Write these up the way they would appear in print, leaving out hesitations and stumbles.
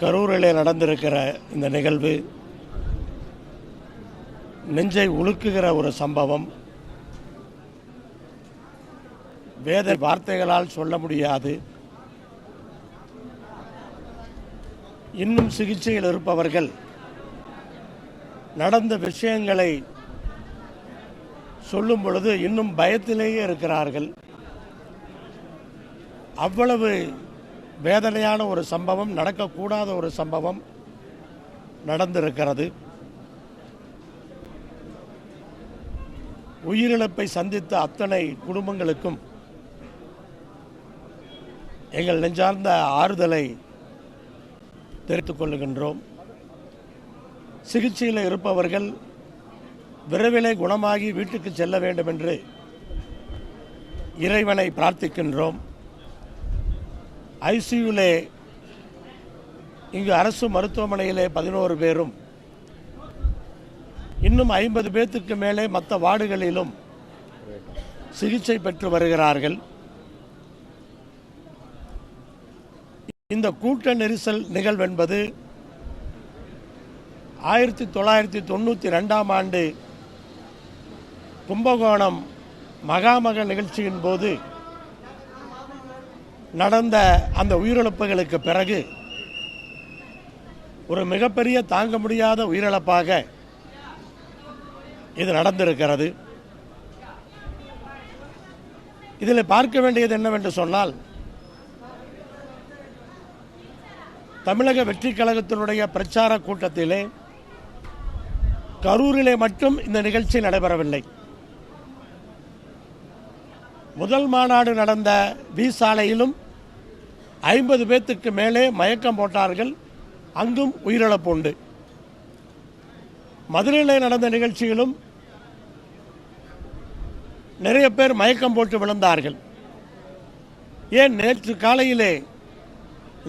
கரூரிலே நடந்திருக்கிற இந்த நிகழ்வு நெஞ்சை உலுக்குகிற ஒரு சம்பவம். வேத வார்த்தைகளால் சொல்ல முடியாது. இன்னும் சிகிச்சையில் இருப்பவர்கள் நடந்த விஷயங்களை சொல்லும் பொழுது இன்னும் பயத்திலேயே இருக்கிறார்கள். அவ்வளவு வேதனையான ஒரு சம்பவம், நடக்கக்கூடாத ஒரு சம்பவம் நடந்திருக்கிறது. உயிரிழப்பை சந்தித்த அத்தனை குடும்பங்களுக்கும் எங்கள் நெஞ்சார்ந்த ஆறுதலை தெரிவித்துக் கொள்ளுகின்றோம். சிகிச்சையில் இருப்பவர்கள் விரைவிலே குணமாகி வீட்டுக்கு செல்ல வேண்டும் என்று இறைவனை பிரார்த்திக்கின்றோம். ஐசியூலே இங்கு அரசு மருத்துவமனையிலே 11 பேரும், இன்னும் 50 பேருக்கு மேலே மற்ற வார்டுகளிலும் சிகிச்சை பெற்று வருகிறார்கள். இந்த கூட்ட நெரிசல் நிகழ்வென்பது 1992ஆம் ஆண்டு கும்பகோணம் மகாமக நிகழ்ச்சியின் போது நடந்த அந்த உயிரிழப்புகளுக்கு பிறகு ஒரு மிகப்பெரிய தாங்க முடியாத உயிரிழப்பாக இது நடந்திருக்கிறது. இதில் பார்க்க வேண்டியது என்னவென்று சொன்னால், தமிழக வெற்றி கழகத்தினுடைய பிரச்சார கூட்டத்திலே கரூரிலே மட்டும் இந்த நிகழ்ச்சி நடைபெறவில்லை. முதல் மாநாடு நடந்த வி சாலையிலும் 50 பேருக்கு மேலே மயக்கம் போட்டார்கள். அங்கும் உயிரிழப்பு உண்டு. மதுரையில் நடந்த நிகழ்ச்சியிலும் நிறைய பேர் மயக்கம் போட்டு விழுந்தார்கள். ஏன் நேற்று காலையிலே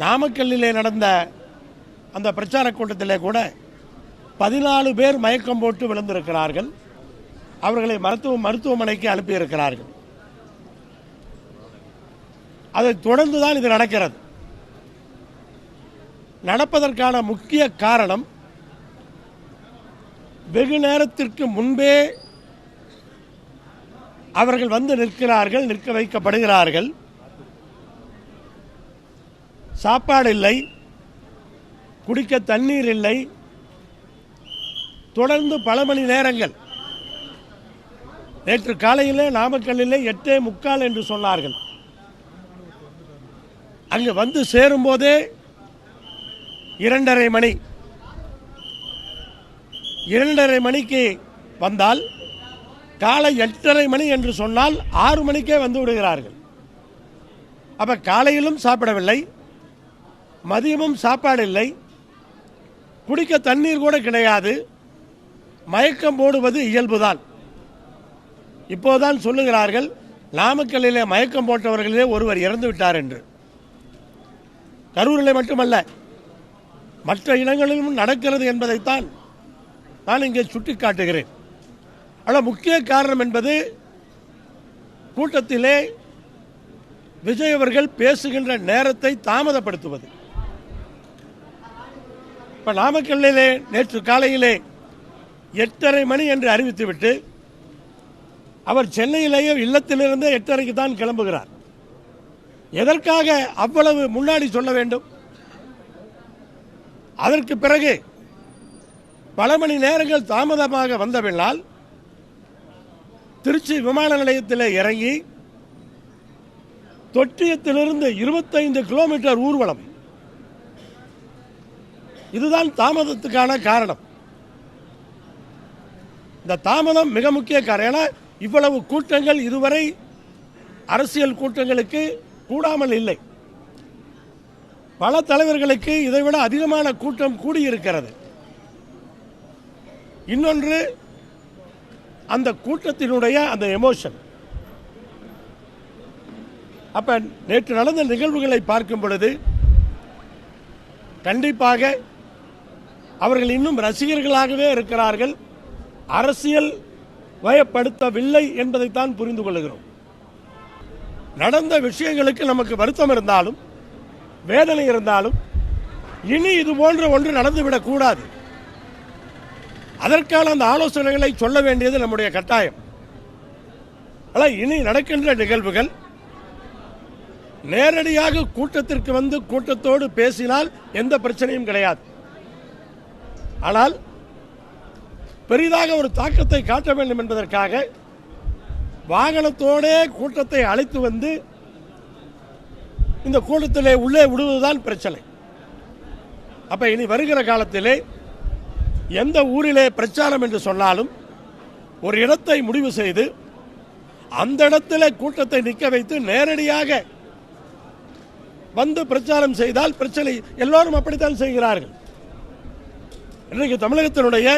நாமக்கல்லிலே நடந்த அந்த பிரச்சார கூட்டத்திலே கூட 14 பேர் மயக்கம் போட்டு விழுந்திருக்கிறார்கள். அவர்களை மருத்துவமனைக்கு அனுப்பியிருக்கிறார்கள். அதைத் தொடர்ந்துதான் இது நடக்கிறது. நடப்பதற்கான முக்கிய காரணம், வெகு நேரத்திற்கு முன்பே அவர்கள் வந்து நிற்கிறார்கள், நிற்க வைக்கப்படுகிறார்கள். சாப்பாடு இல்லை, குடிக்க தண்ணீர் இல்லை. தொடர்ந்து பல மணி நேரங்கள். நேற்று காலையிலே நாமக்கல்லிலே 8:45 என்று சொன்னார்கள். அங்கு வந்து சேரும் போதே 2:30 மணி. 2:30 மணிக்கு வந்தால் காலை 8:30 மணி என்று சொன்னால் 6 மணிக்கே வந்து விடுகிறார்கள். அப்ப காலையிலும் சாப்பிடவில்லை, மதியமும் சாப்பாடு இல்லை, குடிக்க தண்ணீர் கூட கிடையாது. மயக்கம் போடுவது இயல்புதான். இப்போதான் சொல்லுகிறார்கள், நாமக்கல்லிலே மயக்கம் போட்டவர்களிலே ஒருவர் இறந்து விட்டார் என்று. கரூரிலே மட்டுமல்ல, மற்ற இடங்களிலும் நடக்கிறது என்பதைத்தான் நான் இங்கே சுட்டிக்காட்டுகிறேன். ஆனால் முக்கிய காரணம் என்பது, கூட்டத்திலே விஜய் அவர்கள் பேசுகின்ற நேரத்தை தாமதப்படுத்துவது. இப்ப நாமக்கல்லிலே நேற்று காலையிலே 8:30 மணி என்று அறிவித்துவிட்டு அவர் சென்னையிலேயே இல்லத்திலிருந்து 8:30க்கு தான் கிளம்புகிறார். எதற்காக அவ்வளவு முன்னாடி சொல்ல வேண்டும்? அதற்கு பிறகு பல மணி நேரங்கள் தாமதமாக வந்தபின்னால் திருச்சி விமான நிலையத்தில் இறங்கி தொட்டியத்திலிருந்து 25 கிலோமீட்டர் ஊர்வலம். இதுதான் தாமதத்துக்கான காரணம். இந்த தாமதம் மிக முக்கிய காரணம். ஏன்னா இவ்வளவு கூட்டங்கள் இதுவரை அரசியல் கூட்டங்களுக்கு கூடாமல் இல்லை. பல தலைவர்களுக்கு இதைவிட அதிகமான கூட்டம் கூடியிருக்கிறது. இன்னொன்று, அந்த கூட்டத்தினுடைய அந்த எமோஷன். அப்ப நேற்று நடந்த நிகழ்வுகளை பார்க்கும் பொழுது கண்டிப்பாக அவர்கள் இன்னும் ரசிகர்களாகவே இருக்கிறார்கள். அரசியல் வயப்படுத்தவில்லை என்பதைத்தான் புரிந்து கொள்கிறோம். நடந்த விஷயங்களுக்கு நமக்கு வருத்தம் இருந்தாலும், வேதனை இருந்தாலும், இனி இது போன்ற ஒன்று நடந்துவிடக் கூடாது. அதற்கான அந்த ஆலோசனைகளை சொல்ல வேண்டியது நம்முடைய கட்டாயம். ஆனால் இனி நடக்கின்ற நிகழ்வுகள் நேரடியாக கூட்டத்திற்கு வந்து கூட்டத்தோடு பேசினால் எந்த பிரச்சனையும் கிடையாது. ஆனால் பெரிதாக ஒரு தாக்கத்தை காட்ட வேண்டும் என்பதற்காக வாகனத்தோடே கூட்டத்தை அழைத்து வந்து இந்த கூட்டத்திலே உள்ளே விடுவதுதான் பிரச்சனை. அப்ப இனி வருகிற காலத்திலே எந்த ஊரிலே பிரச்சாரம் என்று சொன்னாலும் ஒரு இடத்தை முடிவு செய்து அந்த இடத்திலே கூட்டத்தை நிற்க வைத்து நேரடியாக வந்து பிரச்சாரம் செய்தால் பிரச்சனை. எல்லோரும் அப்படித்தான் செய்கிறார்கள். இன்றைக்கு தமிழகத்தினுடைய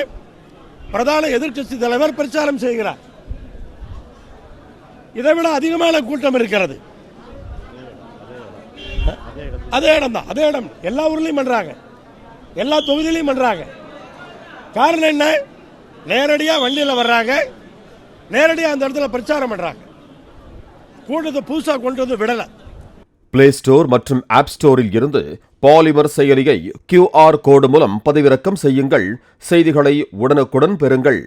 பிரதான எதிர்க்கட்சி தலைவர் பிரச்சாரம் செய்கிறார். இதைவிட அதிகமான கூட்டம் இருக்கிறது. அதே இடம் தான், அதே இடம் எல்லா ஊர்லயும் பண்றாங்க, எல்லா தொகுதியிலையும் பண்றாங்க. காரணம் என்ன? நேரடியா வண்டியில் வர்றாங்க, நேரடியா அந்த இடத்துல பிரச்சாரம் பண்றாங்க. கூட்டத்தை புதுசா கொண்டு வந்து விடல. பிளே ஸ்டோர் மற்றும் ஆப் ஸ்டோரில் இருந்து பாலிமர் செயலியை QR கோடு மூலம் பதிவிறக்கம் செய்யுங்கள். செய்திகளை உடனுக்குடன் பெறுங்கள்.